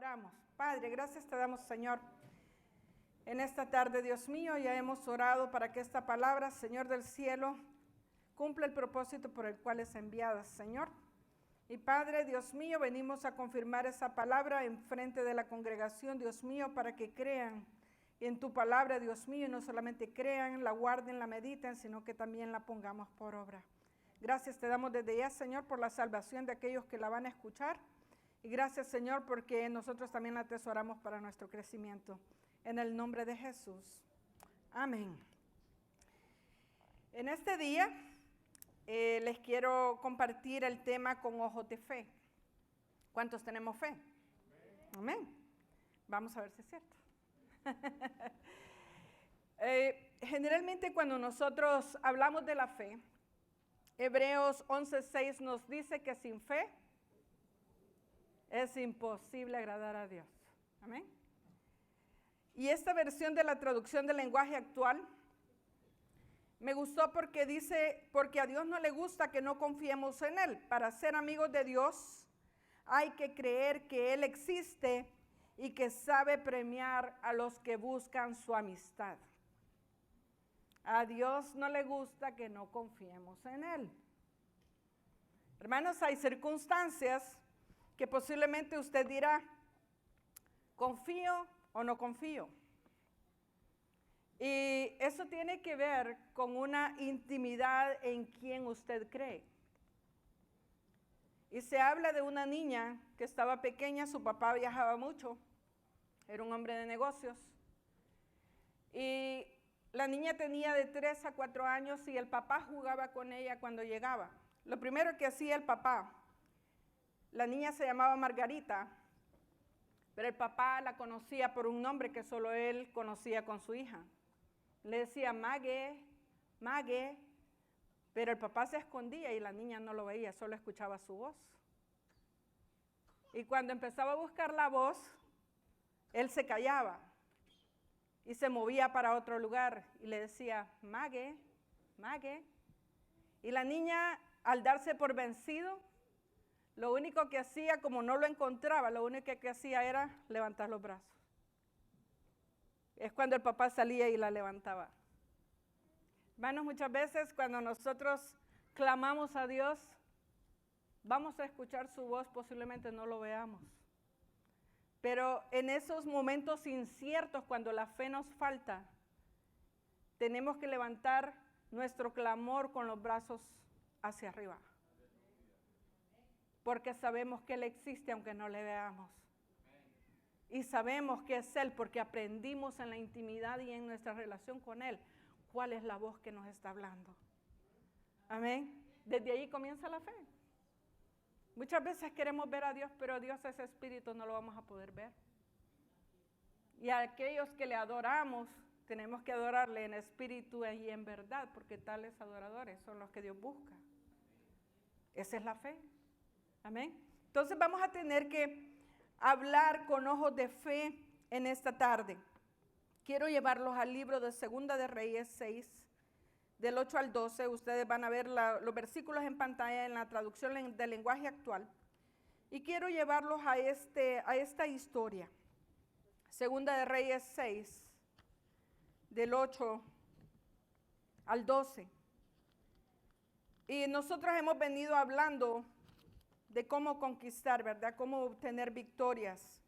Oramos. Padre, gracias te damos, Señor. En esta tarde, Dios mío, ya hemos orado para que esta palabra, Señor del cielo, cumpla el propósito por el cual es enviada, Señor. Y Padre, Dios mío, venimos a confirmar esa palabra en frente de la congregación, Dios mío, para que crean en tu palabra, Dios mío, y no solamente crean, la guarden, la mediten, sino que también la pongamos por obra. Gracias te damos desde ya, Señor, por la salvación de aquellos que la van a escuchar. Y gracias, Señor, porque nosotros también la atesoramos para nuestro crecimiento. En el nombre de Jesús. Amén. En este día les quiero compartir el tema con ojos de fe. ¿Cuántos tenemos fe? Amén. Vamos a ver si es cierto. Generalmente cuando nosotros hablamos de la fe, Hebreos 11:6 nos dice que sin fe es imposible agradar a Dios. Amén. Y esta versión de la traducción del lenguaje actual me gustó porque dice, porque a Dios no le gusta que no confiemos en Él. Para ser amigos de Dios hay que creer que Él existe y que sabe premiar a los que buscan su amistad. A Dios no le gusta que no confiemos en Él. Hermanos, hay circunstancias que posiblemente usted dirá, ¿confío o no confío? Y eso tiene que ver con una intimidad en quien usted cree. Y se habla de una niña que estaba pequeña, su papá viajaba mucho, era un hombre de negocios. Y la niña tenía de 3 a 4 años y el papá jugaba con ella cuando llegaba. Lo primero que hacía el papá, la niña se llamaba Margarita, pero el papá la conocía por un nombre que solo él conocía con su hija. Le decía Mague, Mague, pero el papá se escondía y la niña no lo veía, solo escuchaba su voz. Y cuando empezaba a buscar la voz, él se callaba y se movía para otro lugar y le decía Mague, Mague. Y la niña, al darse por vencido, lo único que hacía, como no lo encontraba, lo único que hacía era levantar los brazos. Es cuando el papá salía y la levantaba. Hermanos, muchas veces cuando nosotros clamamos a Dios, vamos a escuchar su voz, posiblemente no lo veamos. Pero en esos momentos inciertos, cuando la fe nos falta, tenemos que levantar nuestro clamor con los brazos hacia arriba. Porque sabemos que Él existe aunque no le veamos. Y sabemos que es Él porque aprendimos en la intimidad y en nuestra relación con Él cuál es la voz que nos está hablando. Amén. Desde ahí comienza la fe. Muchas veces queremos ver a Dios, pero Dios es espíritu, no lo vamos a poder ver. Y a aquellos que le adoramos, tenemos que adorarle en espíritu y en verdad, porque tales adoradores son los que Dios busca. Esa es la fe. Amén. Entonces vamos a tener que hablar con ojos de fe en esta tarde. Quiero llevarlos al libro de Segunda de Reyes 6, del 8 al 12. Ustedes van a ver los versículos en pantalla en la traducción del lenguaje actual. Y quiero llevarlos a esta historia. Segunda de Reyes 6, del 8 al 12. Y nosotros hemos venido hablando de cómo conquistar, ¿verdad? Cómo obtener victorias.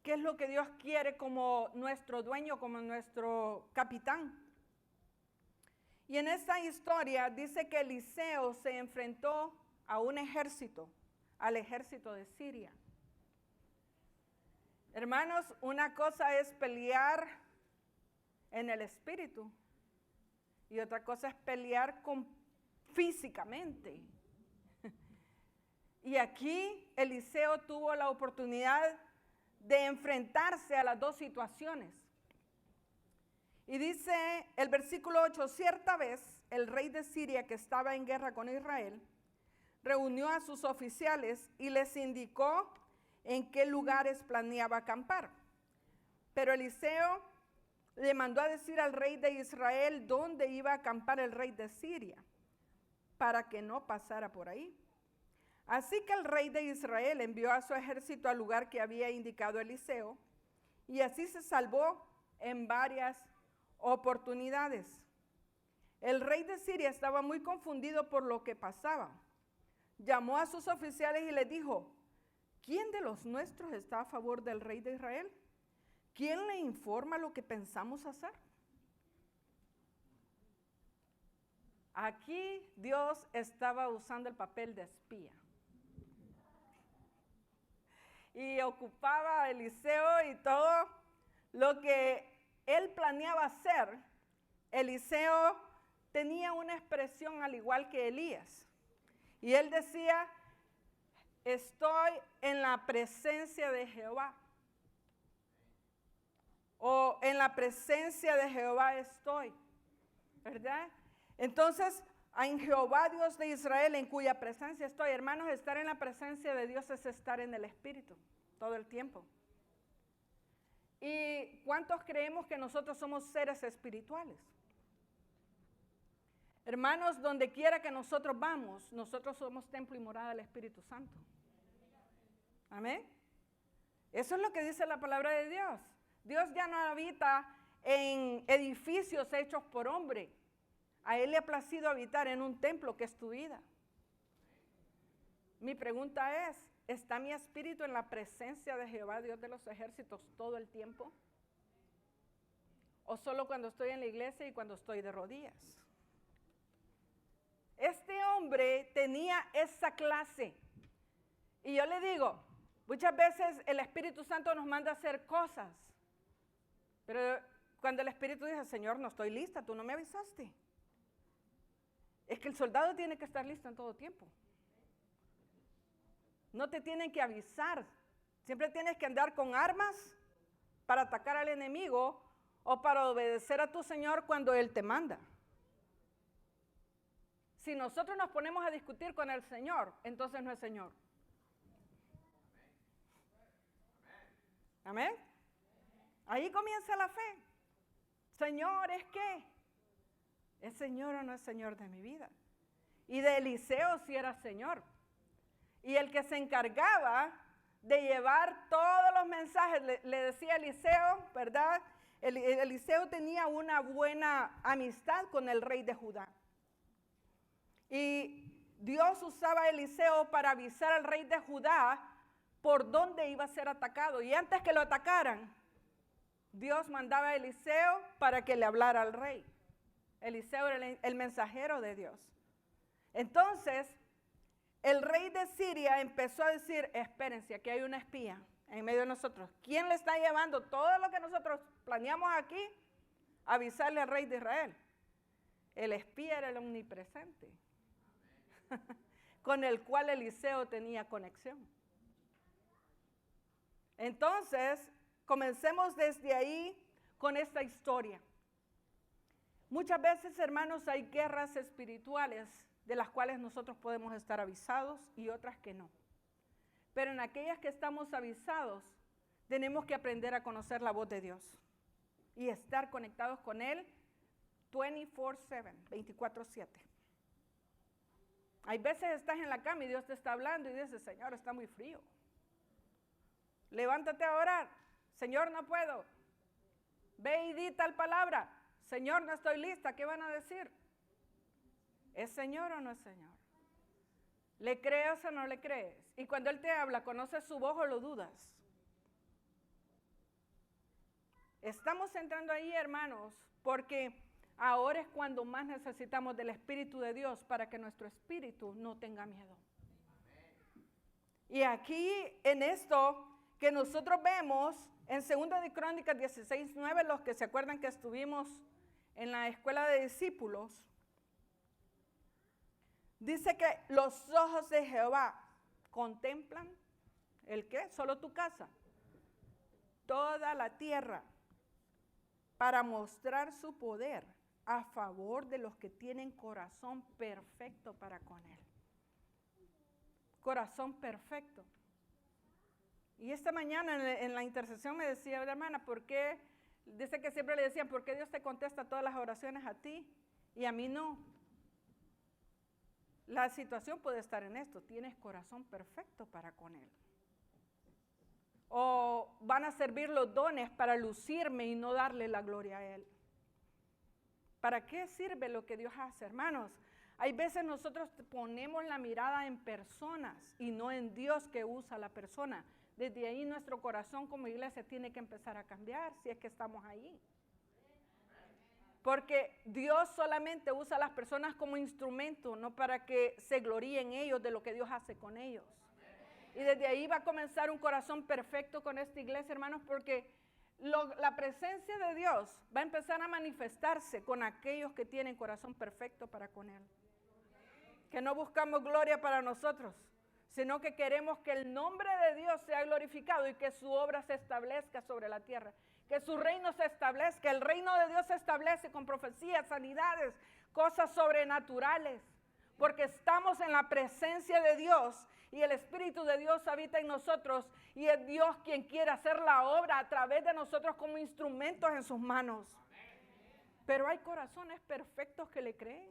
¿Qué es lo que Dios quiere como nuestro dueño, como nuestro capitán? Y en esta historia dice que Eliseo se enfrentó a un ejército, al ejército de Siria. Hermanos, una cosa es pelear en el espíritu y otra cosa es pelear físicamente. Y aquí Eliseo tuvo la oportunidad de enfrentarse a las dos situaciones. Y dice el versículo 8, cierta vez el rey de Siria que estaba en guerra con Israel, reunió a sus oficiales y les indicó en qué lugares planeaba acampar. Pero Eliseo le mandó a decir al rey de Israel dónde iba a acampar el rey de Siria, para que no pasara por ahí. Así que el rey de Israel envió a su ejército al lugar que había indicado Eliseo, y así se salvó en varias oportunidades. El rey de Siria estaba muy confundido por lo que pasaba. Llamó a sus oficiales y les dijo: ¿quién de los nuestros está a favor del rey de Israel? ¿Quién le informa lo que pensamos hacer? Aquí Dios estaba usando el papel de espía. Y ocupaba a Eliseo y todo lo que él planeaba hacer. Eliseo tenía una expresión al igual que Elías. Y él decía: estoy en la presencia de Jehová. O en la presencia de Jehová estoy. ¿Verdad? Entonces, en Jehová Dios de Israel, en cuya presencia estoy. Hermanos, estar en la presencia de Dios es estar en el Espíritu todo el tiempo. ¿Y cuántos creemos que nosotros somos seres espirituales? Hermanos, donde quiera que nosotros vamos, nosotros somos templo y morada del Espíritu Santo. Amén. Eso es lo que dice la palabra de Dios. Dios ya no habita en edificios hechos por hombre. A Él le ha placido habitar en un templo que es tu vida. Mi pregunta es: ¿está mi espíritu en la presencia de Jehová, Dios de los ejércitos, todo el tiempo? ¿O solo cuando estoy en la iglesia y cuando estoy de rodillas? Este hombre tenía esa clase. Y yo le digo, muchas veces el Espíritu Santo nos manda a hacer cosas. Pero cuando el Espíritu dice: Señor, no estoy lista, tú no me avisaste. Es que el soldado tiene que estar listo en todo tiempo. No te tienen que avisar. Siempre tienes que andar con armas para atacar al enemigo o para obedecer a tu Señor cuando Él te manda. Si nosotros nos ponemos a discutir con el Señor, entonces no es Señor. Amén. Ahí comienza la fe. Señor, ¿es qué? ¿Es Señor o no es Señor de mi vida? Y de Eliseo sí era Señor. Y el que se encargaba de llevar todos los mensajes, le decía a Eliseo, ¿verdad? Eliseo tenía una buena amistad con el rey de Judá. Y Dios usaba a Eliseo para avisar al rey de Judá por dónde iba a ser atacado. Y antes que lo atacaran, Dios mandaba a Eliseo para que le hablara al rey. Eliseo era el mensajero de Dios. Entonces, el rey de Siria empezó a decir: espérense, aquí hay una espía en medio de nosotros. ¿Quién le está llevando todo lo que nosotros planeamos aquí? Avisarle al rey de Israel. El espía era el omnipresente, con el cual Eliseo tenía conexión. Entonces, comencemos desde ahí con esta historia. Muchas veces, hermanos, hay guerras espirituales de las cuales nosotros podemos estar avisados y otras que no. Pero en aquellas que estamos avisados, tenemos que aprender a conocer la voz de Dios y estar conectados con Él 24/7, 24/7. Hay veces estás en la cama y Dios te está hablando y dices: Señor, está muy frío. Levántate a orar. Señor, no puedo. Ve y di tal palabra. Señor, no estoy lista. ¿Qué van a decir? ¿Es Señor o no es Señor? ¿Le crees o no le crees? Y cuando Él te habla, ¿conoces su voz o lo dudas? Estamos entrando ahí, hermanos, porque ahora es cuando más necesitamos del Espíritu de Dios para que nuestro espíritu no tenga miedo. Y aquí en esto que nosotros vemos en 2 de Crónicas 16:9, los que se acuerdan que estuvimos en la escuela de discípulos, dice que los ojos de Jehová contemplan, ¿el qué? Solo tu casa, toda la tierra, para mostrar su poder a favor de los que tienen corazón perfecto para con Él. Corazón perfecto. Y esta mañana en la intercesión me decía la hermana: ¿por qué? Dice que siempre le decían: ¿por qué Dios te contesta todas las oraciones a ti y a mí no? La situación puede estar en esto. Tienes corazón perfecto para con Él. O van a servir los dones para lucirme y no darle la gloria a Él. ¿Para qué sirve lo que Dios hace, hermanos? Hay veces nosotros ponemos la mirada en personas y no en Dios que usa a la persona. Desde ahí nuestro corazón como iglesia tiene que empezar a cambiar si es que estamos ahí. Porque Dios solamente usa a las personas como instrumento, no para que se gloríen ellos de lo que Dios hace con ellos. Y desde ahí va a comenzar un corazón perfecto con esta iglesia, hermanos, porque la presencia de Dios va a empezar a manifestarse con aquellos que tienen corazón perfecto para con Él. Que no buscamos gloria para nosotros, sino que queremos que el nombre de Dios sea glorificado y que su obra se establezca sobre la tierra. Que su reino se establezca. El reino de Dios se establece con profecías, sanidades, cosas sobrenaturales. Porque estamos en la presencia de Dios y el Espíritu de Dios habita en nosotros y es Dios quien quiere hacer la obra a través de nosotros como instrumentos en sus manos. Pero hay corazones perfectos que le creen.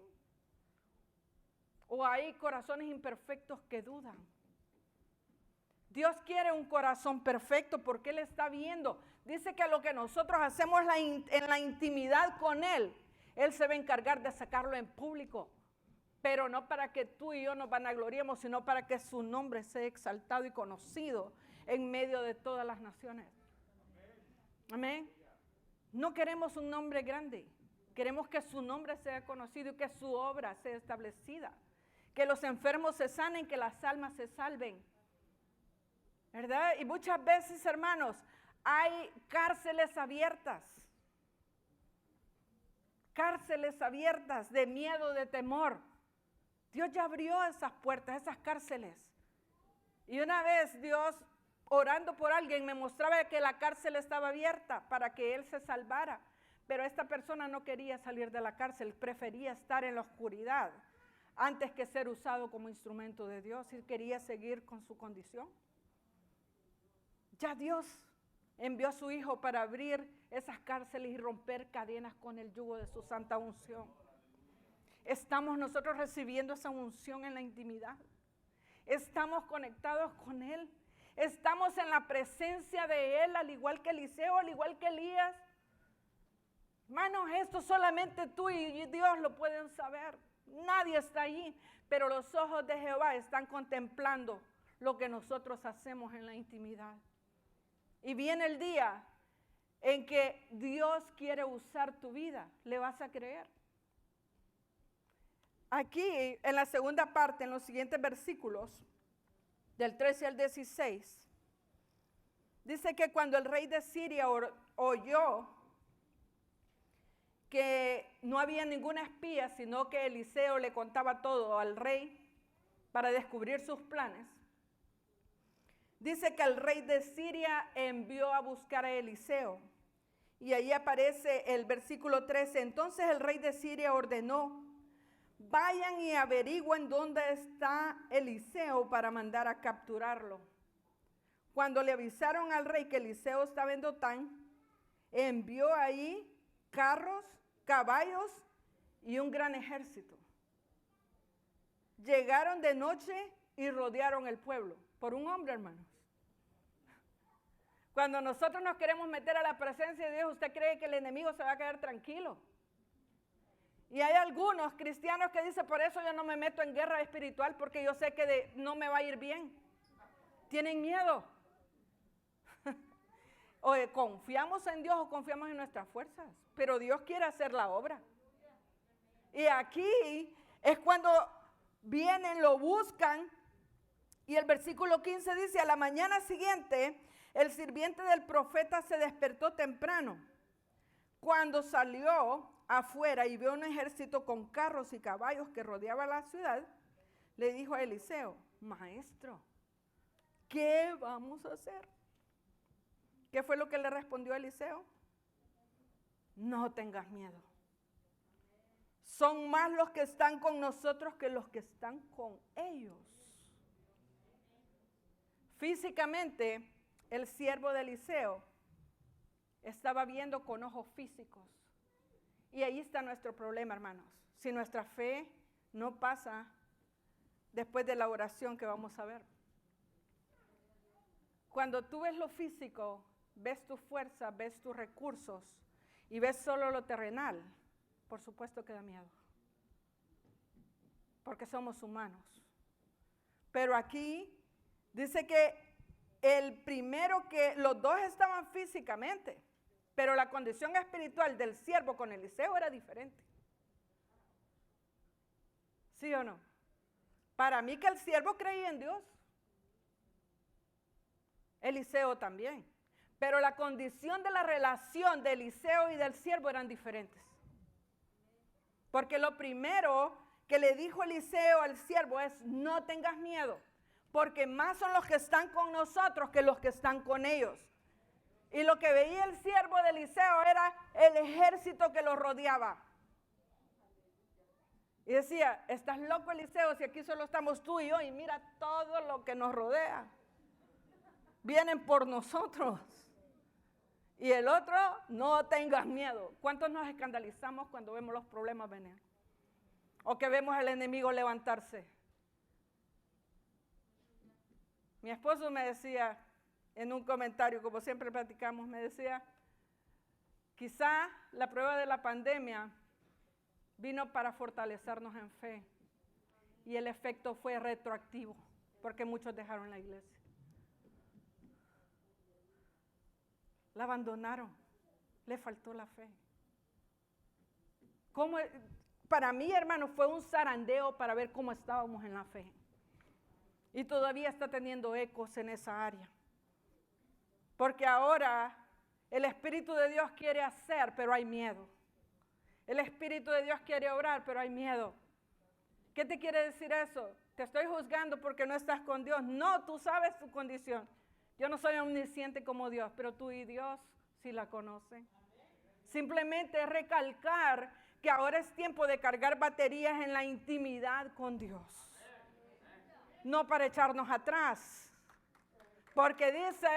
O hay corazones imperfectos que dudan. Dios quiere un corazón perfecto porque Él está viendo. Dice que lo que nosotros hacemos en la intimidad con Él, Él se va a encargar de sacarlo en público. Pero no para que tú y yo nos vanagloriemos, sino para que su nombre sea exaltado y conocido en medio de todas las naciones. Amén. No queremos un nombre grande. Queremos que su nombre sea conocido y que su obra sea establecida. Que los enfermos se sanen, que las almas se salven. ¿Verdad? Y muchas veces, hermanos, hay cárceles abiertas. Cárceles abiertas de miedo, de temor. Dios ya abrió esas puertas, esas cárceles. Y una vez Dios, orando por alguien, me mostraba que la cárcel estaba abierta para que él se salvara. Pero esta persona no quería salir de la cárcel, prefería estar en la oscuridad antes que ser usado como instrumento de Dios y quería seguir con su condición. Ya Dios envió a su Hijo para abrir esas cárceles y romper cadenas con el yugo de su santa unción. Estamos nosotros recibiendo esa unción en la intimidad. Estamos conectados con Él. Estamos en la presencia de Él, al igual que Eliseo, al igual que Elías. Hermanos, esto solamente tú y Dios lo pueden saber. Nadie está allí, pero los ojos de Jehová están contemplando lo que nosotros hacemos en la intimidad. Y viene el día en que Dios quiere usar tu vida. ¿Le vas a creer? Aquí, en la segunda parte, en los siguientes versículos, del 13 al 16, dice que cuando el rey de Siria oyó que no había ninguna espía, sino que Eliseo le contaba todo al rey para descubrir sus planes, dice que el rey de Siria envió a buscar a Eliseo. Y ahí aparece el versículo 13. Entonces el rey de Siria ordenó: vayan y averigüen dónde está Eliseo para mandar a capturarlo. Cuando le avisaron al rey que Eliseo estaba en Dotán, envió ahí carros, caballos y un gran ejército. Llegaron de noche y rodearon el pueblo. Por un hombre, hermanos. Cuando nosotros nos queremos meter a la presencia de Dios, ¿usted cree que el enemigo se va a quedar tranquilo? Y hay algunos cristianos que dicen: por eso yo no me meto en guerra espiritual, porque yo sé que no me va a ir bien. Tienen miedo. O confiamos en Dios o confiamos en nuestras fuerzas, pero Dios quiere hacer la obra. Y aquí es cuando vienen, lo buscan, y el versículo 15 dice: a la mañana siguiente el sirviente del profeta se despertó temprano. Cuando salió afuera y vio un ejército con carros y caballos que rodeaba la ciudad, le dijo a Eliseo: maestro, ¿qué vamos a hacer? ¿Qué fue lo que le respondió Eliseo? No tengas miedo. Son más los que están con nosotros que los que están con ellos. Físicamente, el siervo de Eliseo estaba viendo con ojos físicos. Y ahí está nuestro problema, hermanos. Si nuestra fe no pasa después de la oración que vamos a ver. Cuando tú ves lo físico, ves tu fuerza, ves tus recursos y ves solo lo terrenal, por supuesto que da miedo. Porque somos humanos. Pero aquí dice que los dos estaban físicamente, pero la condición espiritual del siervo con Eliseo era diferente. ¿Sí o no? Para mí que el siervo creía en Dios. Eliseo también. Pero la condición de la relación de Eliseo y del siervo eran diferentes. Porque lo primero que le dijo Eliseo al siervo es: no tengas miedo, porque más son los que están con nosotros que los que están con ellos. Y lo que veía el siervo de Eliseo era el ejército que los rodeaba. Y decía: estás loco, Eliseo, si aquí solo estamos tú y yo, y mira todo lo que nos rodea. Vienen por nosotros. Y el otro: no tengas miedo. ¿Cuántos nos escandalizamos cuando vemos los problemas venir? O que vemos al enemigo levantarse. Mi esposo me decía en un comentario, como siempre platicamos, me decía: quizá la prueba de la pandemia vino para fortalecernos en fe. Y el efecto fue retroactivo, porque muchos dejaron la iglesia. La abandonaron, le faltó la fe. Para mí, hermano, fue un zarandeo para ver cómo estábamos en la fe. Y todavía está teniendo ecos en esa área. Porque ahora el Espíritu de Dios quiere hacer, pero hay miedo. El Espíritu de Dios quiere obrar, pero hay miedo. ¿Qué te quiere decir eso? Te estoy juzgando porque no estás con Dios. No, tú sabes tu condición. Yo no soy omnisciente como Dios, pero tú y Dios sí la conocen. Simplemente es recalcar que ahora es tiempo de cargar baterías en la intimidad con Dios. No para echarnos atrás. Porque dice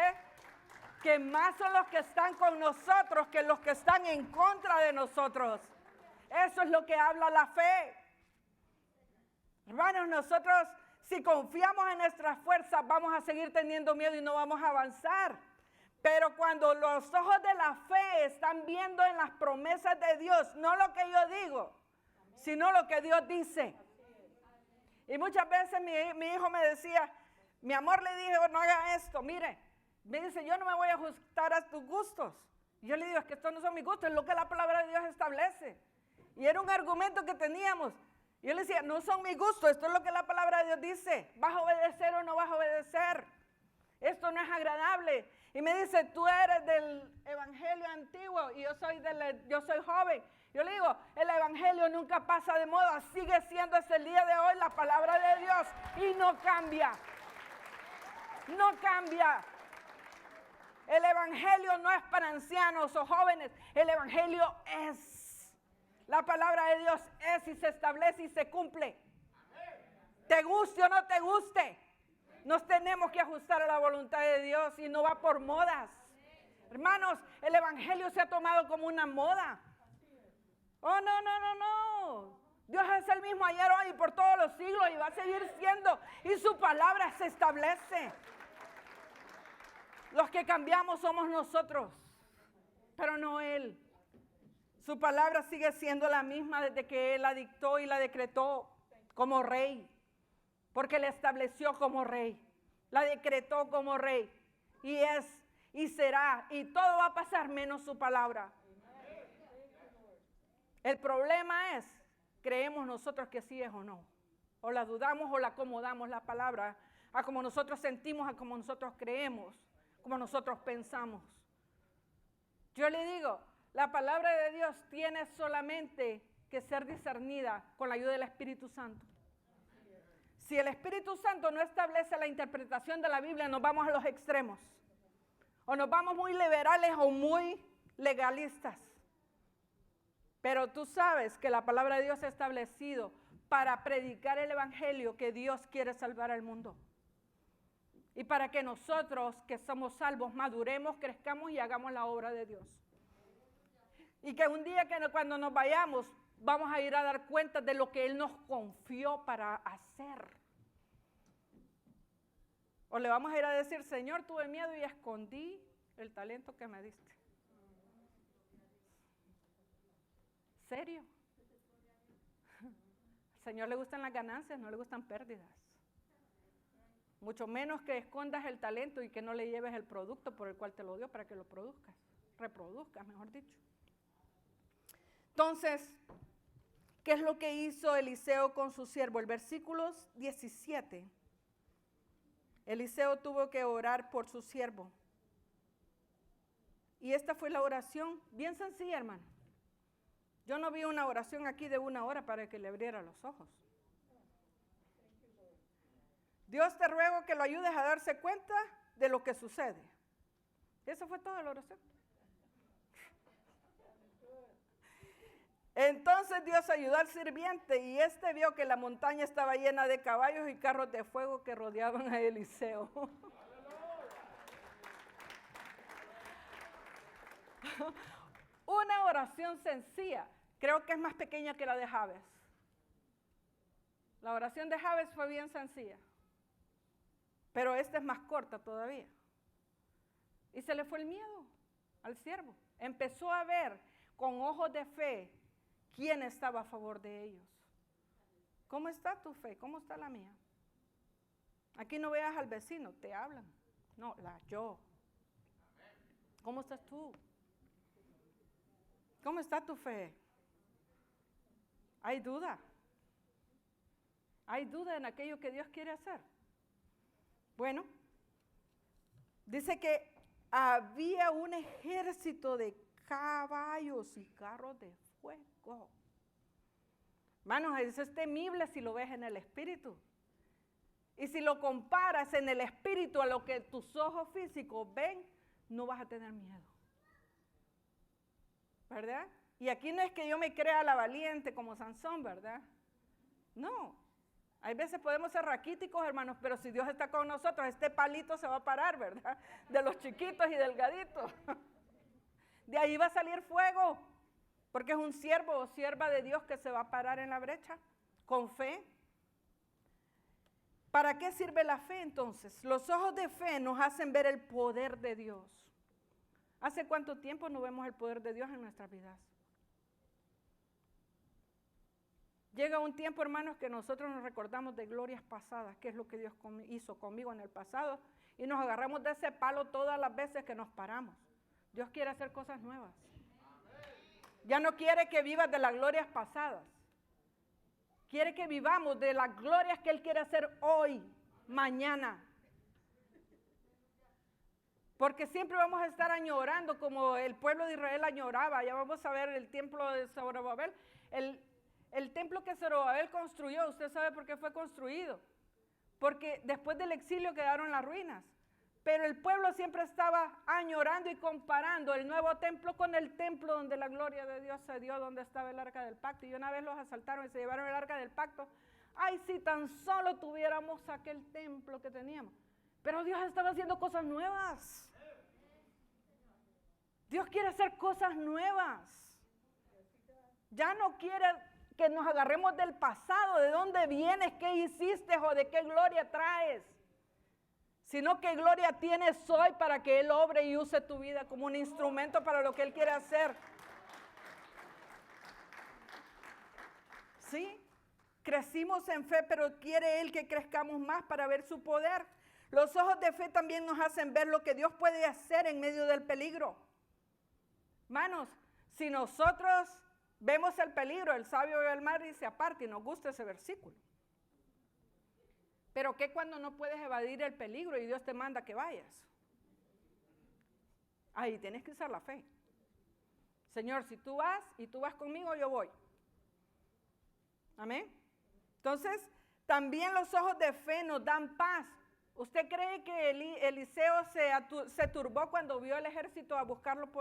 que más son los que están con nosotros que los que están en contra de nosotros. Eso es lo que habla la fe. Hermanos, nosotros si confiamos en nuestras fuerzas vamos a seguir teniendo miedo y no vamos a avanzar. Pero cuando los ojos de la fe están viendo en las promesas de Dios, no lo que yo digo, sino lo que Dios dice. Y muchas veces mi hijo me decía: mi amor, le dije, no haga esto, mire. Me dice: yo no me voy a ajustar a tus gustos. Y yo le digo: es que estos no son mis gustos, es lo que la palabra de Dios establece. Y era un argumento que teníamos. Yo le decía: no son mis gustos, esto es lo que la palabra de Dios dice. ¿Vas a obedecer o no vas a obedecer? Esto no es agradable. Y me dice: tú eres del evangelio antiguo y yo soy joven. Yo le digo: el evangelio nunca pasa de moda, sigue siendo hasta el día de hoy la palabra de Dios y no cambia. No cambia. El evangelio no es para ancianos o jóvenes, el evangelio es. La palabra de Dios es y se establece y se cumple. Te guste o no te guste, nos tenemos que ajustar a la voluntad de Dios y no va por modas. Hermanos, el evangelio se ha tomado como una moda. Oh, no. Dios es el mismo ayer, hoy y por todos los siglos y va a seguir siendo. Y su palabra se establece. Los que cambiamos somos nosotros, pero no Él. Su palabra sigue siendo la misma desde que Él la dictó y la decretó como rey. Porque la estableció como rey. La decretó como rey. Y es, y será, y todo va a pasar menos su palabra. El problema es, creemos nosotros que sí es o no. O la dudamos o la acomodamos la palabra a como nosotros sentimos, a como nosotros creemos, como nosotros pensamos. Yo le digo, la palabra de Dios tiene solamente que ser discernida con la ayuda del Espíritu Santo. Si el Espíritu Santo no establece la interpretación de la Biblia, nos vamos a los extremos. O nos vamos muy liberales o muy legalistas. Pero tú sabes que la palabra de Dios se ha establecido para predicar el evangelio que Dios quiere salvar al mundo. Y para que nosotros que somos salvos maduremos, crezcamos y hagamos la obra de Dios. Y que un día cuando nos vayamos, vamos a ir a dar cuenta de lo que Él nos confió para hacer. O le vamos a ir a decir, Señor, tuve miedo y escondí el talento que me diste. ¿Serio? Al Señor le gustan las ganancias, no le gustan pérdidas. Mucho menos que escondas el talento y que no le lleves el producto por el cual te lo dio para que lo produzcas. Reproduzcas, mejor dicho. Entonces, ¿qué es lo que hizo Eliseo con su siervo? El versículo 17. Eliseo tuvo que orar por su siervo. Y esta fue la oración, bien sencilla, hermano. Yo no vi una oración aquí de 1 hora para que le abriera los ojos. Dios, te ruego que lo ayudes a darse cuenta de lo que sucede. Eso fue toda la oración. Entonces Dios ayudó al sirviente y este vio que la montaña estaba llena de caballos y carros de fuego que rodeaban a Eliseo. Una oración sencilla, creo que es más pequeña que la de Jabes. La oración de Jabes fue bien sencilla, pero esta es más corta todavía. Y se le fue el miedo al siervo. Empezó a ver con ojos de fe quién estaba a favor de ellos. ¿Cómo está tu fe? ¿Cómo está la mía? Aquí no veas al vecino, te hablan. No, yo. ¿Cómo estás tú? ¿Cómo está tu fe? ¿Hay duda? ¿Hay duda en aquello que Dios quiere hacer? Bueno, dice que había un ejército de caballos y carros de fuego. Hermanos, eso es temible si lo ves en el espíritu. Y si lo comparas en el espíritu a lo que tus ojos físicos ven, no vas a tener miedo. ¿Verdad? Y aquí no es que yo me crea la valiente como Sansón, ¿verdad? No. Hay veces podemos ser raquíticos, hermanos, pero si Dios está con nosotros, este palito se va a parar, ¿verdad? De los chiquitos y delgaditos. De ahí va a salir fuego, porque es un siervo o sierva de Dios que se va a parar en la brecha, con fe. ¿Para qué sirve la fe entonces? Los ojos de fe nos hacen ver el poder de Dios. ¿Hace cuánto tiempo no vemos el poder de Dios en nuestras vidas? Llega un tiempo, hermanos, que nosotros nos recordamos de glorias pasadas, qué es lo que Dios hizo conmigo en el pasado, y nos agarramos de ese palo todas las veces que nos paramos. Dios quiere hacer cosas nuevas. Ya no quiere que vivas de las glorias pasadas. Quiere que vivamos de las glorias que Él quiere hacer hoy, mañana. Porque siempre vamos a estar añorando como el pueblo de Israel añoraba. Ya vamos a ver el templo de Zorobabel. El templo que Zorobabel construyó, ¿usted sabe por qué fue construido? Porque después del exilio quedaron las ruinas. Pero el pueblo siempre estaba añorando y comparando el nuevo templo con el templo donde la gloria de Dios se dio, donde estaba el arca del pacto. Y una vez los asaltaron y se llevaron el arca del pacto. Ay, si tan solo tuviéramos aquel templo que teníamos. Pero Dios estaba haciendo cosas nuevas. Dios quiere hacer cosas nuevas. Ya no quiere que nos agarremos del pasado, de dónde vienes, qué hiciste o de qué gloria traes. Sino qué gloria tienes hoy para que Él obre y use tu vida como un instrumento para lo que Él quiere hacer. ¿Sí? Crecimos en fe, pero quiere Él que crezcamos más para ver su poder. Los ojos de fe también nos hacen ver lo que Dios puede hacer en medio del peligro. Hermanos, si nosotros vemos el peligro, el sabio ve el mar y se aparta, y nos gusta ese versículo. Pero ¿qué cuando no puedes evadir el peligro y Dios te manda que vayas? Ahí tienes que usar la fe. Señor, si tú vas y tú vas conmigo, yo voy. Amén. Entonces, también los ojos de fe nos dan paz. ¿Usted cree que Eliseo se turbó cuando vio el ejército a buscarlo,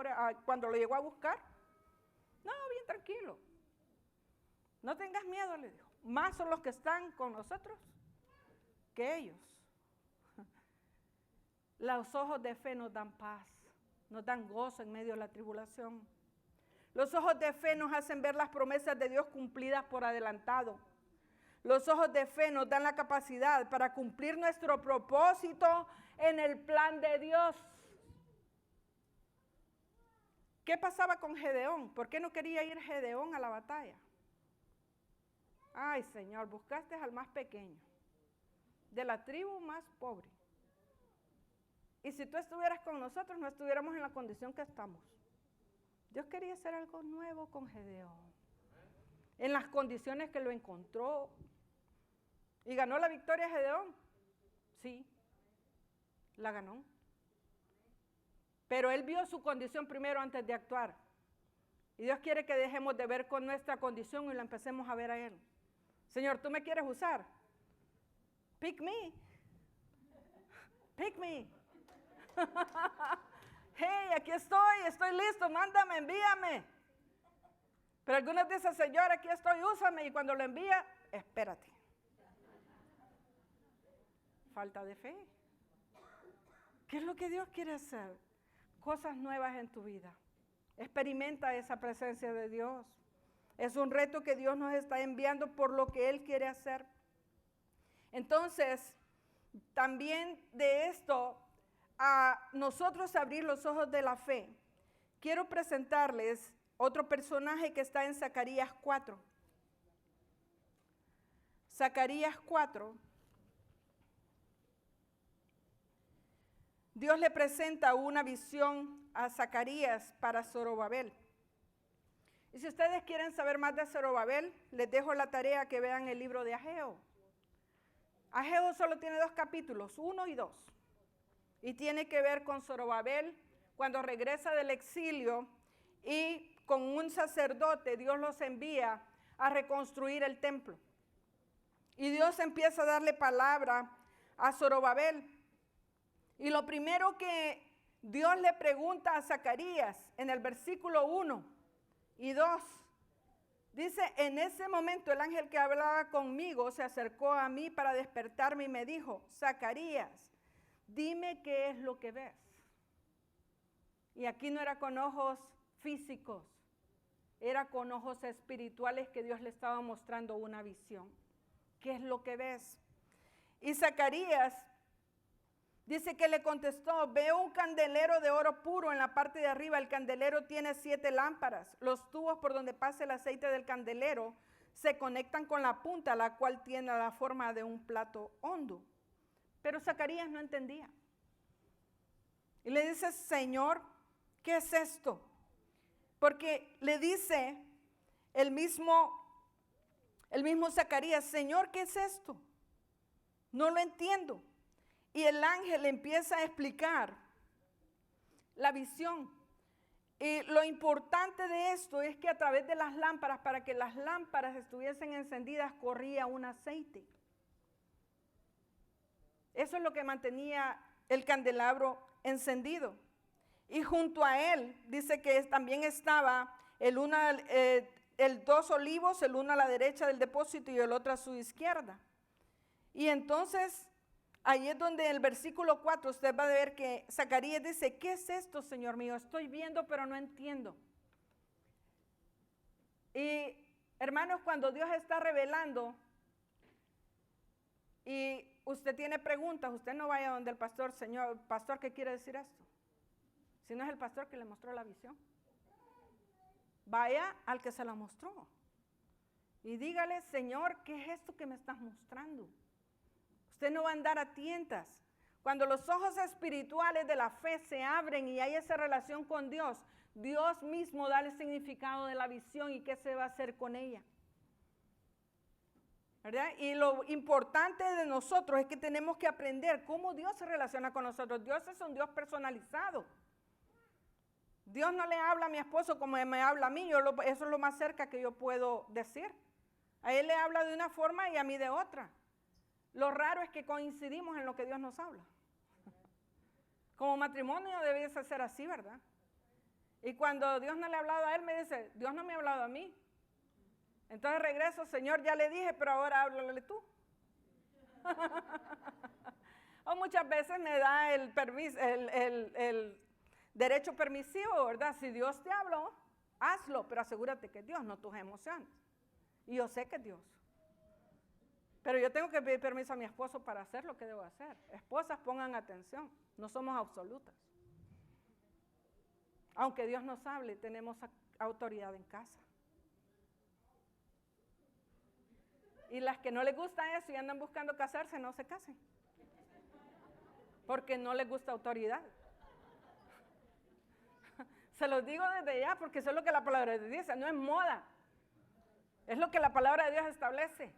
cuando lo llegó a buscar? No, bien tranquilo. No tengas miedo, le dijo. Más son los que están con nosotros que ellos. Los ojos de fe nos dan paz, nos dan gozo en medio de la tribulación. Los ojos de fe nos hacen ver las promesas de Dios cumplidas por adelantado. Los ojos de fe nos dan la capacidad para cumplir nuestro propósito en el plan de Dios. ¿Qué pasaba con Gedeón? ¿Por qué no quería ir Gedeón a la batalla? Ay, Señor, buscaste al más pequeño, de la tribu más pobre. Y si tú estuvieras con nosotros, no estuviéramos en la condición que estamos. Dios quería hacer algo nuevo con Gedeón, en las condiciones que lo encontró. ¿Y ganó la victoria Gedeón? Sí, la ganó. Pero él vio su condición primero antes de actuar. Y Dios quiere que dejemos de ver con nuestra condición y la empecemos a ver a Él. Señor, ¿tú me quieres usar? Pick me. Pick me. Hey, aquí estoy listo, mándame, envíame. Pero algunos dicen, Señor, aquí estoy, úsame. Y cuando lo envía, espérate. Falta de fe. ¿Qué es lo que Dios quiere hacer? Cosas nuevas en tu vida. Experimenta esa presencia de Dios. Es un reto que Dios nos está enviando por lo que Él quiere hacer. Entonces, también de esto, a nosotros abrir los ojos de la fe, quiero presentarles otro personaje que está en Zacarías 4. Zacarías 4. Dios le presenta una visión a Zacarías para Zorobabel. Y si ustedes quieren saber más de Zorobabel, les dejo la tarea que vean el libro de Ageo. Ageo solo tiene 2 capítulos, 1 y 2. Y tiene que ver con Zorobabel cuando regresa del exilio y con un sacerdote Dios los envía a reconstruir el templo. Y Dios empieza a darle palabra a Zorobabel. Y lo primero que Dios le pregunta a Zacarías en el versículo 1 y 2, dice, en ese momento el ángel que hablaba conmigo se acercó a mí para despertarme y me dijo, Zacarías, dime qué es lo que ves. Y aquí no era con ojos físicos, era con ojos espirituales que Dios le estaba mostrando una visión. ¿Qué es lo que ves? Y Zacarías dice que le contestó, veo un candelero de oro puro en la parte de arriba. El candelero tiene 7 lámparas. Los tubos por donde pasa el aceite del candelero se conectan con la punta, la cual tiene la forma de un plato hondo. Pero Zacarías no entendía. Y le dice, Señor, ¿qué es esto? Porque le dice el mismo Zacarías, Señor, ¿qué es esto? No lo entiendo. Y el ángel empieza a explicar la visión. Y lo importante de esto es que a través de las lámparas, para que las lámparas estuviesen encendidas, corría un aceite. Eso es lo que mantenía el candelabro encendido. Y junto a él, dice que también estaba el 2 olivos, el uno a la derecha del depósito y el otro a su izquierda. Y entonces, ahí es donde en el versículo 4 usted va a ver que Zacarías dice, ¿qué es esto, Señor mío? Estoy viendo, pero no entiendo. Y hermanos, cuando Dios está revelando y usted tiene preguntas, usted no vaya donde el pastor, Señor, pastor, ¿qué quiere decir esto? Si no es el pastor que le mostró la visión. Vaya al que se la mostró. Y dígale, Señor, ¿qué es esto que me estás mostrando? Usted no va a andar a tientas. Cuando los ojos espirituales de la fe se abren y hay esa relación con Dios, Dios mismo da el significado de la visión y qué se va a hacer con ella. ¿Verdad? Y lo importante de nosotros es que tenemos que aprender cómo Dios se relaciona con nosotros. Dios es un Dios personalizado. Dios no le habla a mi esposo como me habla a mí. Eso es lo más cerca que yo puedo decir. A él le habla de una forma y a mí de otra. Lo raro es que coincidimos en lo que Dios nos habla. Como matrimonio debiese ser así, ¿verdad? Y cuando Dios no le ha hablado a él, me dice, Dios no me ha hablado a mí. Entonces regreso, Señor, ya le dije, pero ahora háblale tú. O muchas veces me da el permiso, el derecho permisivo, ¿verdad? Si Dios te habló, hazlo, pero asegúrate que Dios, no tus emociones. Y yo sé que Dios. Pero yo tengo que pedir permiso a mi esposo para hacer lo que debo hacer. Esposas, pongan atención, no somos absolutas. Aunque Dios nos hable, tenemos autoridad en casa. Y las que no les gusta eso y andan buscando casarse, no se casen. Porque no les gusta autoridad. Se los digo desde ya porque eso es lo que la palabra de Dios dice, no es moda. Es lo que la palabra de Dios establece.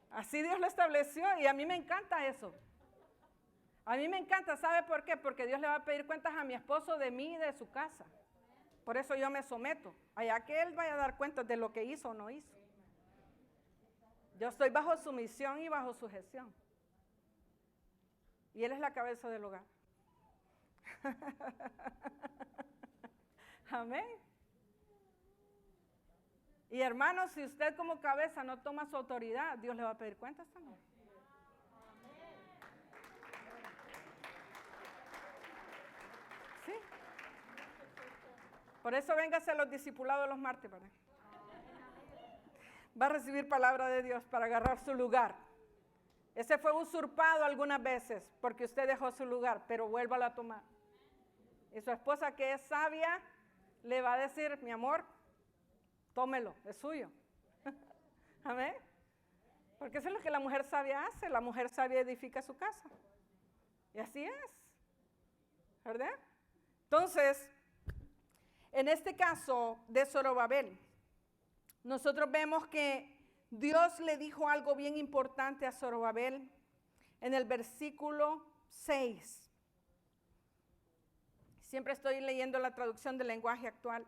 Así Dios lo estableció y a mí me encanta eso. A mí me encanta, ¿sabe por qué? Porque Dios le va a pedir cuentas a mi esposo de mí y de su casa. Por eso yo me someto. Allá que Él vaya a dar cuentas de lo que hizo o no hizo. Yo estoy bajo sumisión y bajo sujeción. Y Él es la cabeza del hogar. Amén. Y hermanos, si usted como cabeza no toma su autoridad, Dios le va a pedir cuentas también. Sí. Por eso véngase a los discipulados los martes, ¿verdad? Va a recibir palabra de Dios para agarrar su lugar. Ese fue usurpado algunas veces porque usted dejó su lugar, pero vuélvalo a tomar. Y su esposa, que es sabia, le va a decir, mi amor, tómelo, es suyo. Amén. Porque eso es lo que la mujer sabia hace. La mujer sabia edifica su casa. Y así es. ¿Verdad? Entonces, en este caso de Zorobabel, nosotros vemos que Dios le dijo algo bien importante a Zorobabel en el versículo 6. Siempre estoy leyendo la traducción del lenguaje actual.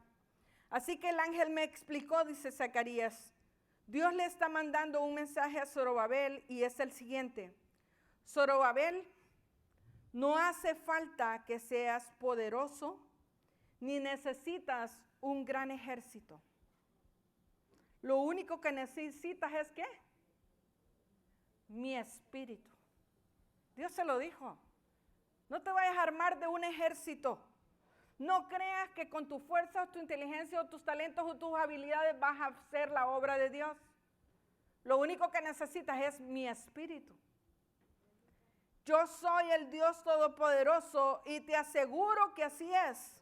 Así que el ángel me explicó, dice Zacarías, Dios le está mandando un mensaje a Zorobabel y es el siguiente. Zorobabel, no hace falta que seas poderoso ni necesitas un gran ejército. Lo único que necesitas es ¿qué? Mi espíritu. Dios se lo dijo. No te vayas a armar de un ejército. No creas que con tu fuerza o tu inteligencia o tus talentos o tus habilidades vas a hacer la obra de Dios. Lo único que necesitas es mi espíritu. Yo soy el Dios Todopoderoso y te aseguro que así es.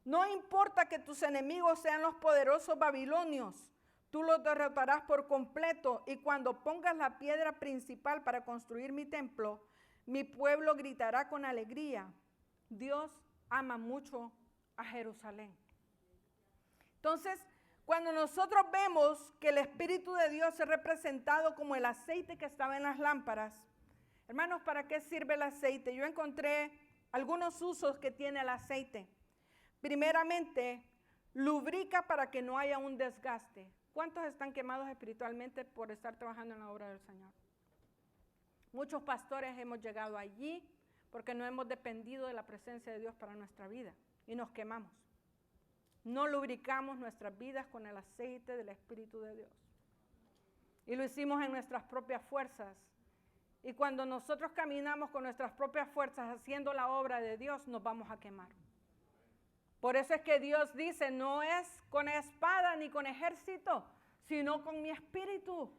No importa que tus enemigos sean los poderosos babilonios, tú los derrotarás por completo y cuando pongas la piedra principal para construir mi templo, mi pueblo gritará con alegría. Dios ama mucho a Jerusalén. Entonces, cuando nosotros vemos que el Espíritu de Dios es representado como el aceite que estaba en las lámparas, hermanos, ¿para qué sirve el aceite? Yo encontré algunos usos que tiene el aceite. Primeramente, lubrica para que no haya un desgaste. ¿Cuántos están quemados espiritualmente por estar trabajando en la obra del Señor? Muchos pastores hemos llegado allí porque no hemos dependido de la presencia de Dios para nuestra vida y nos quemamos. No lubricamos nuestras vidas con el aceite del Espíritu de Dios. Y lo hicimos en nuestras propias fuerzas. Y cuando nosotros caminamos con nuestras propias fuerzas haciendo la obra de Dios, nos vamos a quemar. Por eso es que Dios dice, no es con espada ni con ejército, sino con mi espíritu.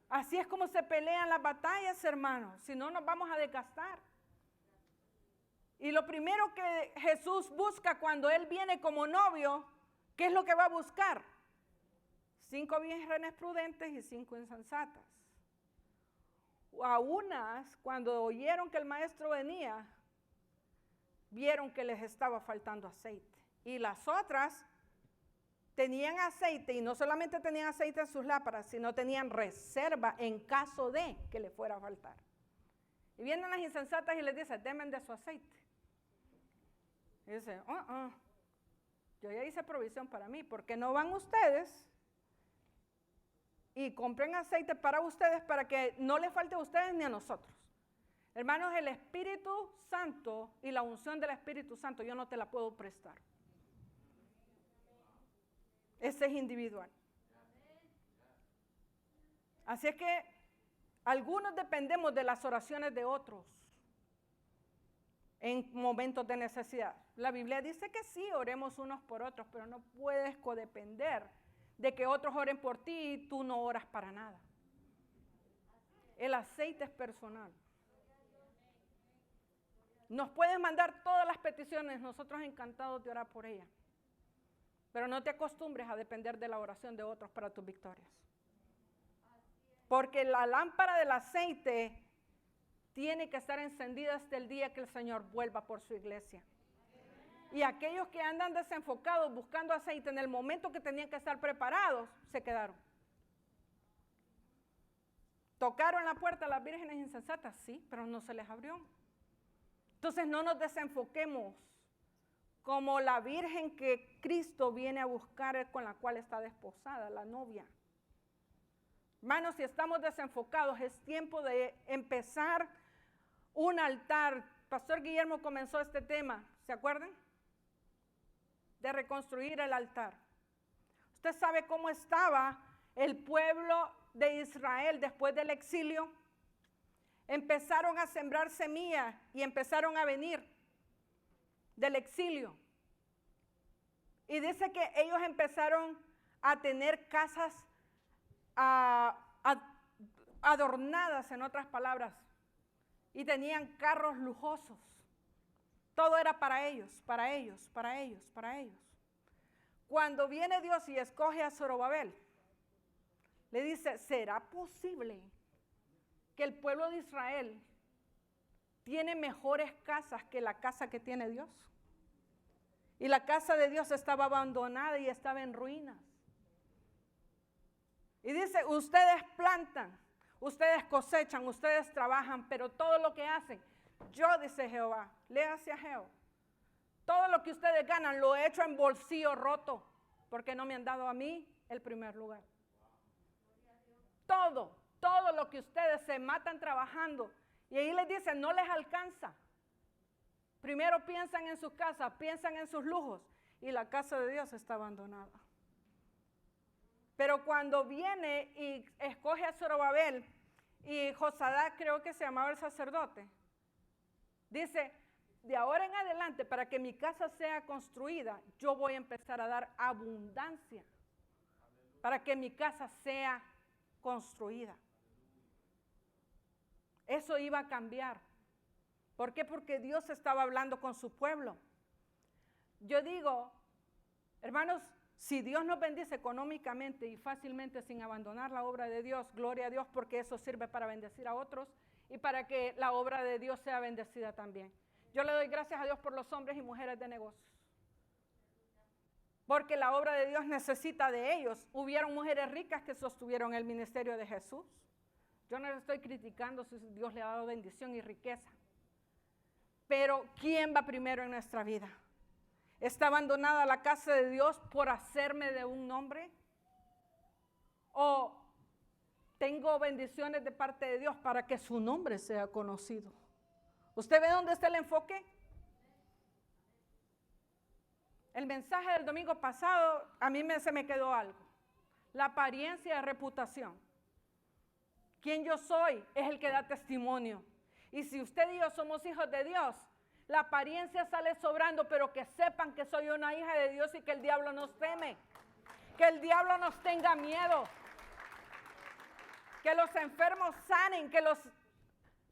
Así es como se pelean las batallas, hermanos, si no nos vamos a desgastar. Y lo primero que Jesús busca cuando Él viene como novio, ¿qué es lo que va a buscar? 5 vírgenes prudentes y 5 insensatas. A unas, cuando oyeron que el maestro venía, vieron que les estaba faltando aceite. Y las otras tenían aceite y no solamente tenían aceite en sus lámparas, sino tenían reserva en caso de que le fuera a faltar. Y vienen las insensatas y les dicen, denme de su aceite. Y dicen, yo ya hice provisión para mí, ¿por qué no van ustedes y compren aceite para ustedes para que no les falte a ustedes ni a nosotros? Hermanos, el Espíritu Santo y la unción del Espíritu Santo yo no te la puedo prestar. Ese es individual. Así es que algunos dependemos de las oraciones de otros en momentos de necesidad. La Biblia dice que sí, oremos unos por otros, pero no puedes codepender de que otros oren por ti y tú no oras para nada. El aceite es personal. Nos puedes mandar todas las peticiones, nosotros encantados de orar por ellas. Pero no te acostumbres a depender de la oración de otros para tus victorias. Porque la lámpara del aceite tiene que estar encendida hasta el día que el Señor vuelva por su iglesia. Y aquellos que andan desenfocados buscando aceite en el momento que tenían que estar preparados, se quedaron. ¿Tocaron la puerta a las vírgenes insensatas? Sí, pero no se les abrió. Entonces no nos desenfoquemos como la virgen que Cristo viene a buscar, con la cual está desposada, la novia. Hermanos, si estamos desenfocados, es tiempo de empezar un altar. Pastor Guillermo comenzó este tema, ¿se acuerdan? De reconstruir el altar. Usted sabe cómo estaba el pueblo de Israel después del exilio. Empezaron a sembrar semillas y empezaron a venir del exilio. Y dice que ellos empezaron a tener casas adornadas, en otras palabras, y tenían carros lujosos. Todo era para ellos, para ellos, para ellos, para ellos. Cuando viene Dios y escoge a Zorobabel, le dice, ¿será posible que el pueblo de Israel tiene mejores casas que la casa que tiene Dios? Y la casa de Dios estaba abandonada y estaba en ruinas. Y dice, ustedes plantan, ustedes cosechan, ustedes trabajan, pero todo lo que hacen, yo, dice Jehová, léase a Jehová, todo lo que ustedes ganan lo he hecho en bolsillo roto, porque no me han dado a mí el primer lugar. Todo lo que ustedes se matan trabajando, y ahí les dicen, no les alcanza. Primero piensan en sus casas, piensan en sus lujos, y la casa de Dios está abandonada. Pero cuando viene y escoge a Zorobabel, y Josadac, creo que se llamaba el sacerdote, dice, de ahora en adelante, para que mi casa sea construida, yo voy a empezar a dar abundancia, para que mi casa sea construida. Eso iba a cambiar. ¿Por qué? Porque Dios estaba hablando con su pueblo. Yo digo, hermanos, si Dios nos bendice económicamente y fácilmente sin abandonar la obra de Dios, gloria a Dios, porque eso sirve para bendecir a otros y para que la obra de Dios sea bendecida también. Yo le doy gracias a Dios por los hombres y mujeres de negocios, porque la obra de Dios necesita de ellos. Hubieron mujeres ricas que sostuvieron el ministerio de Jesús. Yo no le estoy criticando si Dios le ha dado bendición y riqueza. Pero ¿quién va primero en nuestra vida? ¿Está abandonada la casa de Dios por hacerme de un nombre? ¿O tengo bendiciones de parte de Dios para que su nombre sea conocido? ¿Usted ve dónde está el enfoque? El mensaje del domingo pasado, a mí se me quedó algo. La apariencia de reputación. ¿Quién yo soy? Es el que da testimonio. Y si usted y yo somos hijos de Dios, la apariencia sale sobrando, pero que sepan que soy una hija de Dios y que el diablo nos teme. Que el diablo nos tenga miedo. Que los enfermos sanen, que los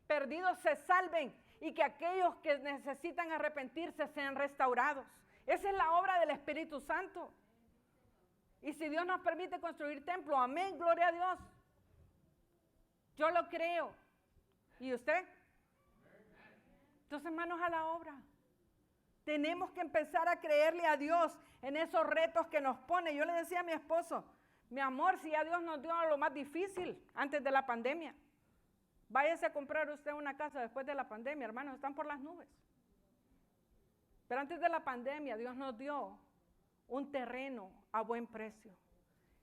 perdidos se salven y que aquellos que necesitan arrepentirse sean restaurados. Esa es la obra del Espíritu Santo. Y si Dios nos permite construir templo, amén, gloria a Dios. Yo lo creo. ¿Y usted? Entonces, manos a la obra. Tenemos que empezar a creerle a Dios en esos retos que nos pone. Yo le decía a mi esposo, mi amor, si ya Dios nos dio lo más difícil antes de la pandemia, váyase a comprar usted una casa después de la pandemia, hermanos, están por las nubes. Pero antes de la pandemia, Dios nos dio un terreno a buen precio,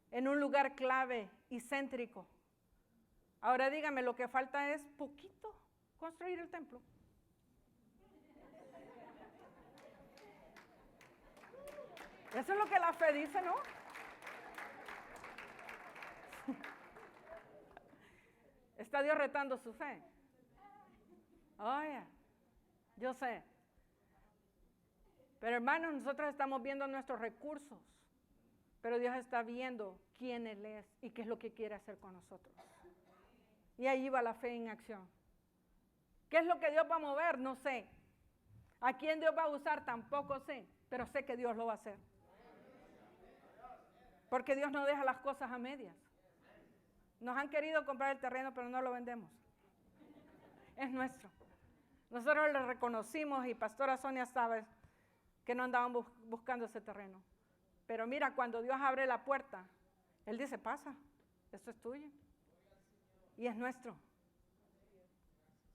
en un lugar clave y céntrico. Ahora dígame, lo que falta es poquito construir el templo. Eso es lo que la fe dice, ¿no? Está Dios retando su fe. Oye, yo sé. Pero hermanos, nosotros estamos viendo nuestros recursos. Pero Dios está viendo quién Él es y qué es lo que quiere hacer con nosotros. Y ahí va la fe en acción. ¿Qué es lo que Dios va a mover? No sé. ¿A quién Dios va a usar? Tampoco sé. Pero sé que Dios lo va a hacer. Porque Dios no deja las cosas a medias. Nos han querido comprar el terreno, pero no lo vendemos. Es nuestro. Nosotros le reconocimos y Pastora Sonia sabe que no andaban buscando ese terreno. Pero mira, cuando Dios abre la puerta, Él dice, pasa, esto es tuyo. Y es nuestro.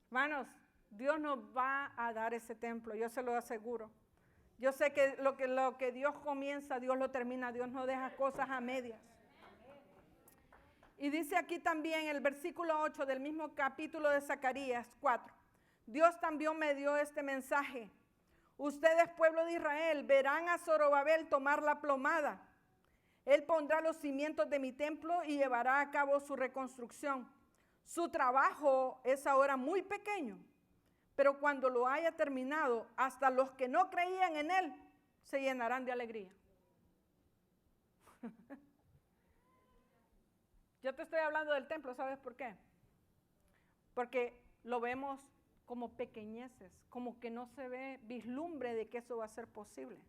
Hermanos, Dios nos va a dar ese templo, yo se lo aseguro. Yo sé que lo que Dios comienza, Dios lo termina, Dios no deja cosas a medias. Y dice aquí también el versículo 8 del mismo capítulo de Zacarías 4. Dios también me dio este mensaje. Ustedes, pueblo de Israel, verán a Zorobabel tomar la plomada. Él pondrá los cimientos de mi templo y llevará a cabo su reconstrucción. Su trabajo es ahora muy pequeño, pero cuando lo haya terminado, hasta los que no creían en él se llenarán de alegría. Yo te estoy hablando del templo, ¿sabes por qué? Porque lo vemos como pequeñeces, como que no se ve vislumbre de que eso va a ser posible.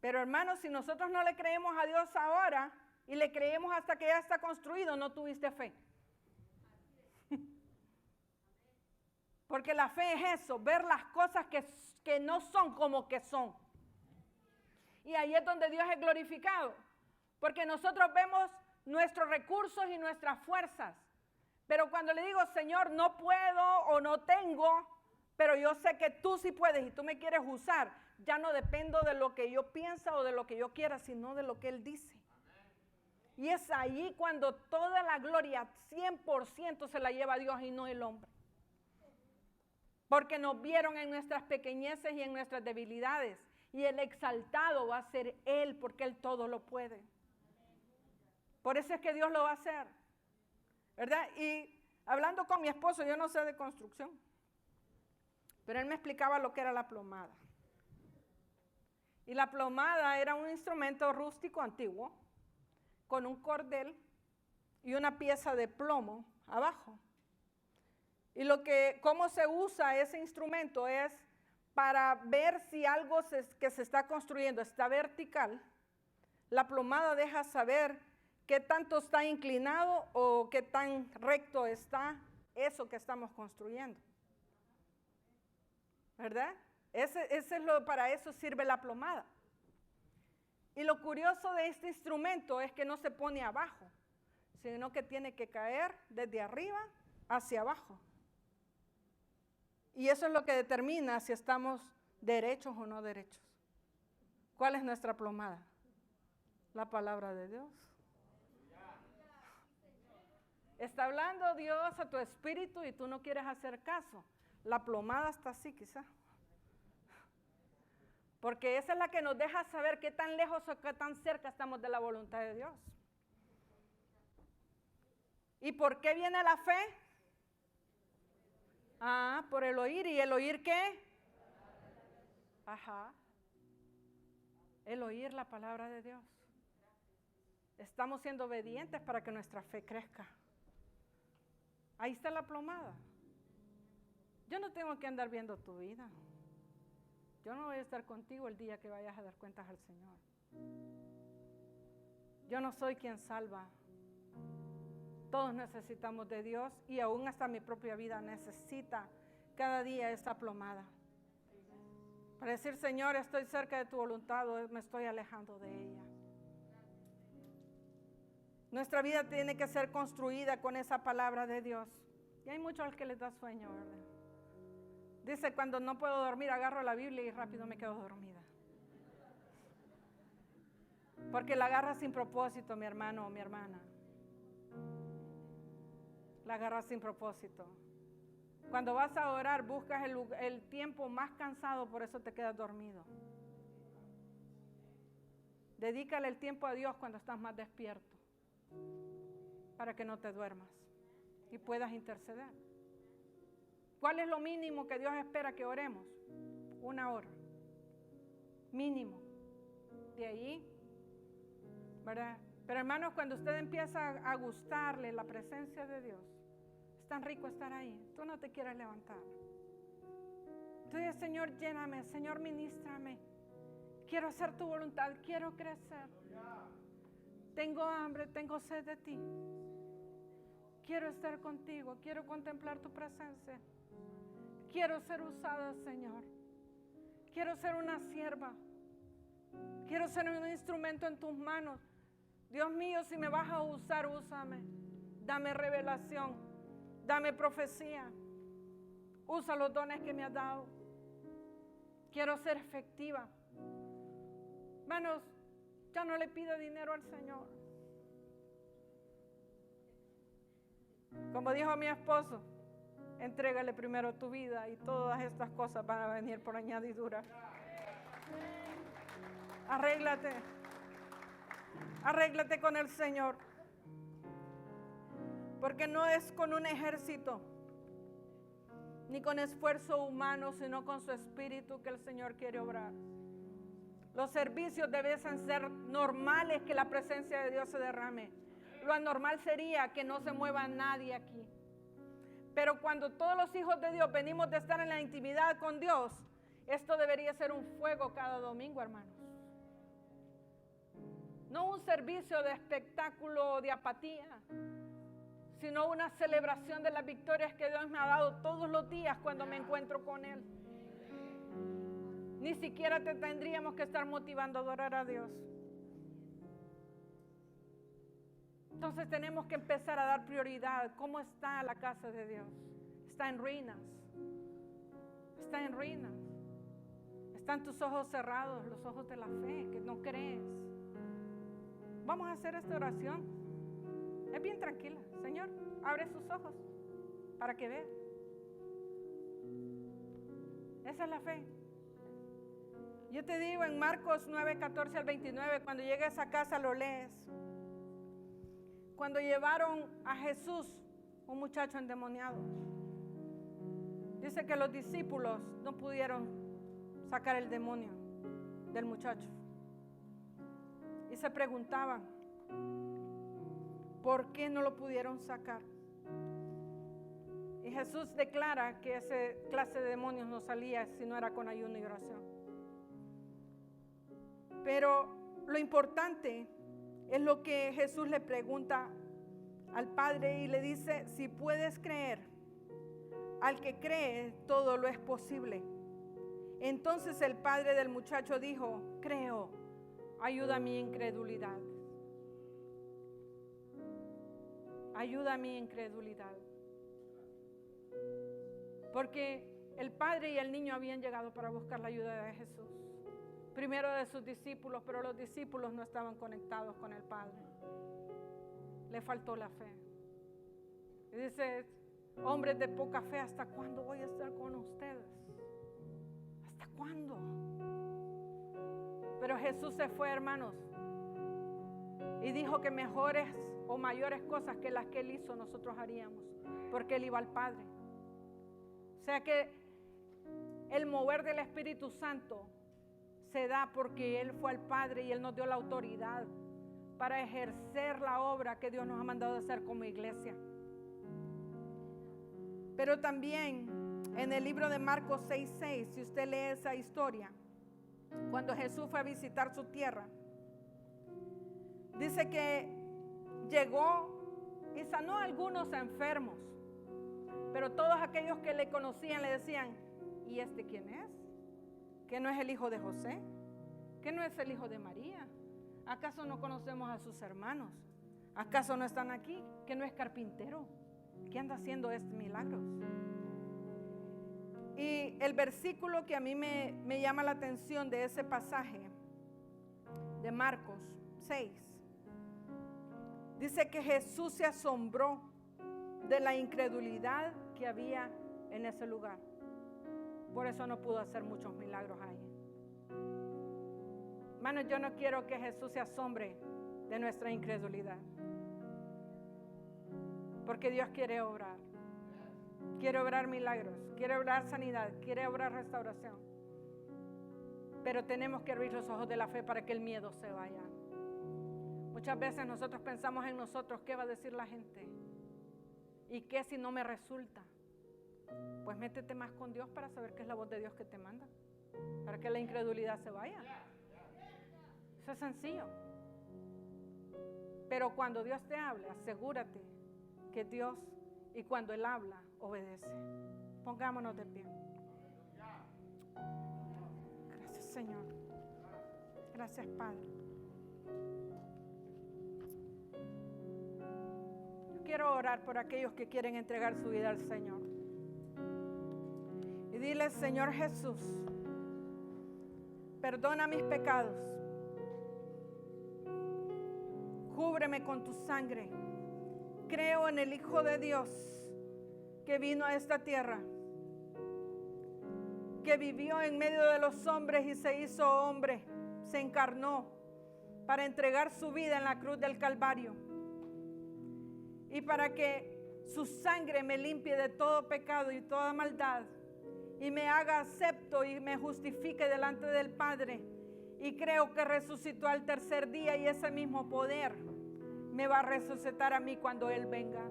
Pero hermanos, si nosotros no le creemos a Dios ahora y le creemos hasta que ya está construido, no tuviste fe. Porque la fe es eso, ver las cosas que no son como que son. Y ahí es donde Dios es glorificado. Porque nosotros vemos nuestros recursos y nuestras fuerzas. Pero cuando le digo, Señor, no puedo o no tengo, pero yo sé que tú sí puedes y tú me quieres usar, ya no dependo de lo que yo pienso o de lo que yo quiera, sino de lo que Él dice. Y es ahí cuando toda la gloria 100% se la lleva Dios y no el hombre. Porque nos vieron en nuestras pequeñeces y en nuestras debilidades. Y el exaltado va a ser Él, porque Él todo lo puede. Por eso es que Dios lo va a hacer. ¿Verdad? Y hablando con mi esposo, yo no sé de construcción. Pero él me explicaba lo que era la plomada. Y la plomada era un instrumento rústico antiguo, con un cordel y una pieza de plomo abajo. Y cómo se usa ese instrumento es para ver si algo que se está construyendo está vertical. La plomada deja saber qué tanto está inclinado o qué tan recto está eso que estamos construyendo. ¿Verdad? Para eso sirve la plomada. Y lo curioso de este instrumento es que no se pone abajo, sino que tiene que caer desde arriba hacia abajo. Y eso es lo que determina si estamos derechos o no derechos. ¿Cuál es nuestra plomada? La palabra de Dios. Está hablando Dios a tu espíritu y tú no quieres hacer caso. La plomada está así quizá. Porque esa es la que nos deja saber qué tan lejos o qué tan cerca estamos de la voluntad de Dios. ¿Y por qué viene la fe? Por el oír. ¿Y el oír qué? El oír la palabra de Dios. Estamos siendo obedientes para que nuestra fe crezca. Ahí está la plomada. Yo no tengo que andar viendo tu vida. Yo no voy a estar contigo el día que vayas a dar cuentas al Señor. Yo no soy quien salva. Todos necesitamos de Dios y aún hasta mi propia vida necesita cada día esta plomada. Para decir, Señor, estoy cerca de tu voluntad o me estoy alejando de ella. Nuestra vida tiene que ser construida con esa palabra de Dios. Y hay muchos al que les da sueño, ¿verdad? Dice, cuando no puedo dormir, agarro la Biblia y rápido me quedo dormida. Porque la agarras sin propósito, mi hermano o mi hermana. La agarras sin propósito. Cuando vas a orar, buscas el tiempo más cansado, por eso te quedas dormido. Dedícale el tiempo a Dios cuando estás más despierto, para que no te duermas y puedas interceder. ¿Cuál es lo mínimo que Dios espera que oremos? 1 hora. Mínimo. De ahí ¿verdad? Pero hermanos, cuando usted empieza a gustarle la presencia de Dios, es tan rico estar ahí. Tú no te quieres levantar. Tú dices, Señor, lléname, Señor, ministrame. Quiero hacer tu voluntad, quiero crecer. Tengo hambre, tengo sed de ti. Quiero estar contigo, quiero contemplar tu presencia. Quiero ser usada, Señor. Quiero ser una sierva. Quiero ser un instrumento en tus manos. Dios mío, si me vas a usar, úsame. Dame revelación, dame profecía. Usa los dones que me has dado. Quiero ser efectiva. Hermanos, ya no le pida dinero al Señor. Como dijo mi esposo, entrégale primero tu vida y todas estas cosas van a venir por añadidura. Arréglate con el Señor, porque no es con un ejército ni con esfuerzo humano, sino con su espíritu que el Señor quiere obrar. Los servicios deben ser normales, que la presencia de Dios se derrame. Lo anormal sería que no se mueva nadie aquí. Pero cuando todos los hijos de Dios venimos de estar en la intimidad con Dios, esto debería ser un fuego cada domingo, hermanos. No un servicio de espectáculo, de apatía, sino una celebración de las victorias que Dios me ha dado todos los días cuando me encuentro con Él. Ni siquiera te tendríamos que estar motivando a adorar a Dios. Entonces tenemos que empezar a dar prioridad. ¿Cómo está la casa de Dios? Está en ruinas. Está en ruinas. Están tus ojos cerrados, los ojos de la fe, que no crees. Vamos a hacer esta oración. Es bien tranquila. Señor, abre sus ojos para que vea. Esa es la fe. Yo te digo en Marcos 9, 14 al 29, cuando llegues a casa lo lees. Cuando llevaron a Jesús, un muchacho endemoniado, dice que los discípulos no pudieron sacar el demonio del muchacho. Y se preguntaban, ¿por qué no lo pudieron sacar? Y Jesús declara que esa clase de demonios no salía si no era con ayuno y oración. Pero lo importante es lo que Jesús le pregunta al Padre y le dice, si puedes creer, al que cree todo lo es posible. Entonces el padre del muchacho dijo, creo, ayuda a mi incredulidad. Ayuda a mi incredulidad. Porque el padre y el niño habían llegado para buscar la ayuda de Jesús. Primero de sus discípulos, pero los discípulos no estaban conectados con el Padre. Le faltó la fe. Y dice, hombres de poca fe, ¿hasta cuándo voy a estar con ustedes? ¿Hasta cuándo? Pero Jesús se fue, hermanos, y dijo que mejores o mayores cosas que las que Él hizo nosotros haríamos, porque Él iba al Padre. O sea que el mover del Espíritu Santo se da porque Él fue al Padre y Él nos dio la autoridad para ejercer la obra que Dios nos ha mandado a hacer como iglesia. Pero también en el libro de Marcos 6:6, si usted lee esa historia, cuando Jesús fue a visitar su tierra, dice que llegó y sanó a algunos enfermos, pero todos aquellos que le conocían le decían, ¿y este quién es? ¿Que no es el hijo de José? ¿Que no es el hijo de María? ¿Acaso no conocemos a sus hermanos? ¿Acaso no están aquí? ¿Que no es carpintero? ¿Qué anda haciendo estos milagros? Y el versículo que a mí me llama la atención de ese pasaje de Marcos 6, dice que Jesús se asombró de la incredulidad que había en ese lugar. Por eso no pudo hacer muchos milagros ahí. Hermanos, yo no quiero que Jesús se asombre de nuestra incredulidad. Porque Dios quiere obrar. Quiere obrar milagros, quiere obrar sanidad, quiere obrar restauración. Pero tenemos que abrir los ojos de la fe para que el miedo se vaya. Muchas veces nosotros pensamos en nosotros, ¿qué va a decir la gente? ¿Y qué si no me resulta? Pues métete más con Dios para saber qué es la voz de Dios que te manda, para que la incredulidad se vaya. Eso es sencillo. Pero cuando Dios te hable, asegúrate que Dios, y cuando Él habla, obedece. Pongámonos de pie. Gracias, Señor. Gracias, Padre. Yo quiero orar por aquellos que quieren entregar su vida al Señor. Y dile, Señor Jesús, perdona mis pecados. Cúbreme con tu sangre. Creo en el Hijo de Dios que vino a esta tierra, que vivió en medio de los hombres y se hizo hombre, se encarnó para entregar su vida en la cruz del Calvario y para que su sangre me limpie de todo pecado y toda maldad y me haga acepto y me justifique delante del Padre. Y creo que resucitó al tercer día y ese mismo poder me va a resucitar a mí cuando Él venga.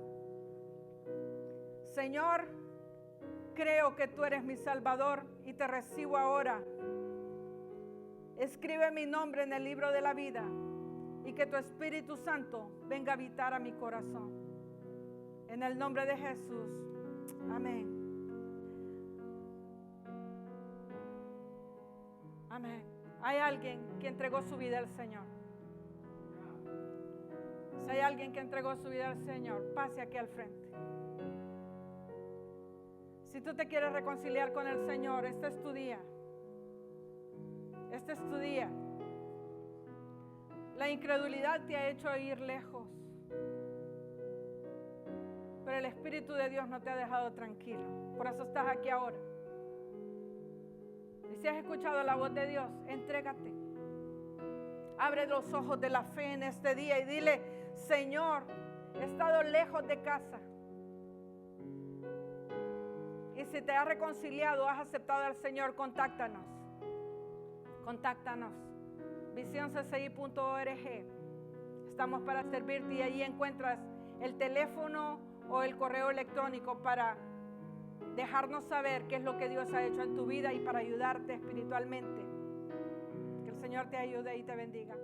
Señor, creo que tú eres mi Salvador y te recibo ahora. Escribe mi nombre en el libro de la vida y que tu Espíritu Santo venga a habitar a mi corazón. En el nombre de Jesús. Amén. Amén. Hay alguien que entregó su vida al Señor. Si hay alguien que entregó su vida al Señor, pase aquí al frente. Si tú te quieres reconciliar con el Señor, este es tu día. Este es tu día. La incredulidad te ha hecho ir lejos, pero el Espíritu de Dios no te ha dejado tranquilo. Por eso estás aquí ahora. Y si has escuchado la voz de Dios, entrégate. Abre los ojos de la fe en este día y dile, Señor, he estado lejos de casa. Y si te has reconciliado, has aceptado al Señor, contáctanos. Contáctanos. visionsci.org. Estamos para servirte y ahí encuentras el teléfono o el correo electrónico para dejarnos saber qué es lo que Dios ha hecho en tu vida y para ayudarte espiritualmente. Que el Señor te ayude y te bendiga.